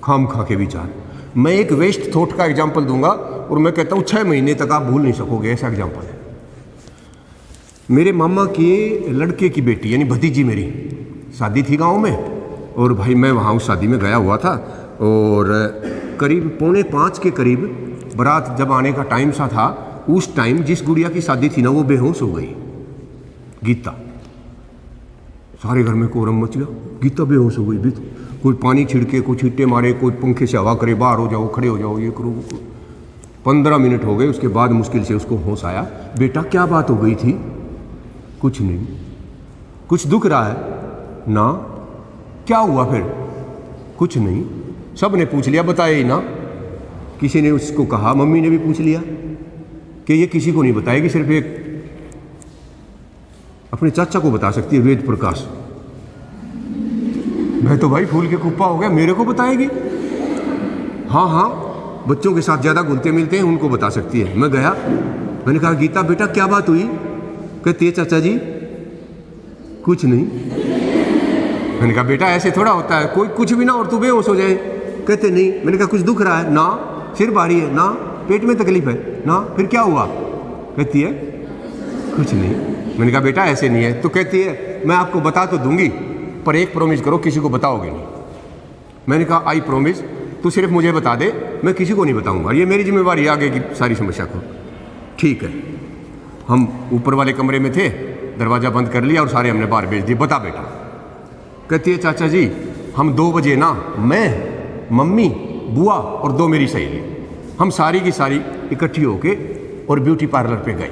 खाम खा के विचार। मैं एक वेस्ट थॉट का एग्जाम्पल दूंगा और मैं कहता हूँ 6 महीने तक आप भूल नहीं सकोगे, ऐसा एग्जाम्पल है। मेरे मामा के लड़के की बेटी यानी भतीजी मेरी शादी थी गांव में, और भाई मैं वहाँ उस शादी में गया हुआ था, और करीब 4:45 के करीब बारात जब आने का टाइम सा था, उस टाइम जिस गुड़िया की शादी थी ना वो बेहोश हो गई, गीता। सारे घर में कोरम मच गया, गीता बेहोश हो गई। कोई पानी छिड़के, कोई छींटे मारे, कोई पंखे से हवा करे, बाहर हो जाओ, खड़े हो जाओ, ये करो। 15 मिनट हो गए, उसके बाद मुश्किल से उसको होश आया। बेटा क्या बात हो गई थी? कुछ नहीं। कुछ दुख रहा है ना? क्या हुआ फिर? कुछ नहीं। सब ने पूछ लिया, बताया ही ना। किसी ने उसको कहा, मम्मी ने भी पूछ लिया कि ये किसी को नहीं बताएगी, सिर्फ एक अपने चाचा को बता सकती है, वेद प्रकाश। मैं तो भाई फूल के कुप्पा हो गया, मेरे को बताएगी? हाँ हाँ, बच्चों के साथ ज़्यादा घुलते मिलते हैं, उनको बता सकती है। मैं गया, मैंने कहा गीता बेटा क्या बात हुई? कहती है चाचा जी कुछ नहीं। मैंने कहा बेटा ऐसे थोड़ा होता है, कोई कुछ भी ना और तू बेहोश हो जाए। कहते नहीं। मैंने कहा कुछ दुख रहा है ना? सिर भारी है ना? पेट में तकलीफ है ना? फिर क्या हुआ? कहती है कुछ नहीं। मैंने कहा बेटा ऐसे नहीं है। तो कहती है मैं आपको बता तो दूंगी, पर एक प्रॉमिस करो, किसी को बताओगे नहीं। मैंने कहा आई प्रॉमिस, तू सिर्फ मुझे बता दे, मैं किसी को नहीं बताऊंगा, ये मेरी जिम्मेवारी है आगे की सारी समस्या को। ठीक है। हम ऊपर वाले कमरे में थे, दरवाज़ा बंद कर लिया और सारे हमने बाहर भेज दिए। बता बेटा। कहती है चाचा जी हम 2 बजे ना, मैं, मम्मी, बुआ और 2 मेरी सहेली, हम सारी की सारी इकट्ठी होके और ब्यूटी पार्लर पे गए।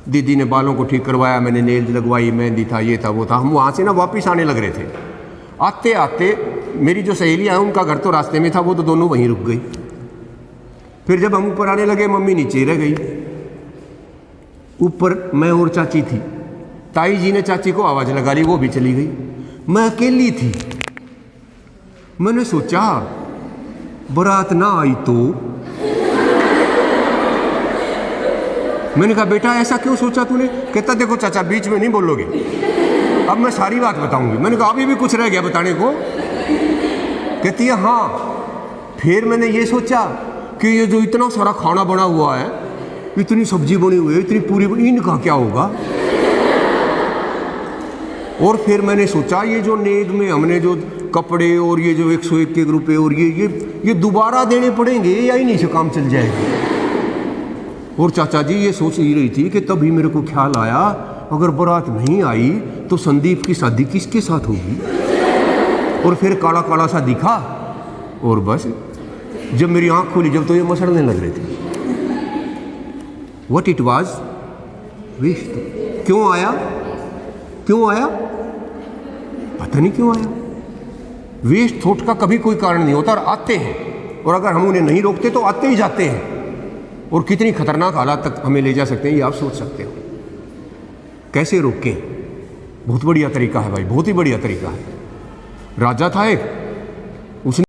दीदी ने बालों को ठीक करवाया, मैंने नेल्स लगवाई, मेहंदी था, ये था वो था। हम वहाँ से ना वापस आने लग रहे थे। आते आते मेरी जो सहेलियाँ हैं उनका घर तो रास्ते में था, वो तो दोनों वहीं रुक गई। फिर जब हम ऊपर आने लगे, मम्मी नीचे रह गई। ऊपर मैं और चाची थी। ताई जी ने चाची को आवाज़ लगा ली, वो भी चली गई। मैं अकेली थी। मैंने सोचा बारात ना आई तो। मैंने कहा बेटा ऐसा क्यों सोचा तूने? कहता देखो चाचा बीच में नहीं बोलोगे, अब मैं सारी बात बताऊंगी। मैंने कहा अभी भी कुछ रह गया बताने को? कहती है हाँ। फिर मैंने ये सोचा कि ये जो इतना सारा खाना बना हुआ है, इतनी सब्जी बनी हुई है, इतनी पूरी, इनका क्या होगा? और फिर मैंने सोचा ये जो नेग में हमने जो कपड़े और ये जो 101 रुपये और ये दोबारा देने पड़ेंगे या इन्हीं से काम चल जाएगा। और चाचा जी ये सोच ही रही थी कि तभी मेरे को ख्याल आया अगर बारात नहीं आई तो संदीप की शादी किसके साथ होगी? और फिर काला काला सा दिखा, और बस जब मेरी आंख खुली जब तो ये मसड़ने लग रहे थे। What it was waste. क्यों आया? क्यों आया? पता नहीं क्यों आया। वेस्ट थॉट का कभी कोई कारण नहीं होता, और आते हैं, और अगर हम उन्हें नहीं रोकते तो आते ही जाते हैं, और कितनी खतरनाक हालात तक हमें ले जा सकते हैं ये आप सोच सकते हो। कैसे रोकें? बहुत बढ़िया तरीका है भाई, बहुत ही बढ़िया तरीका है। राजा था एक, उसने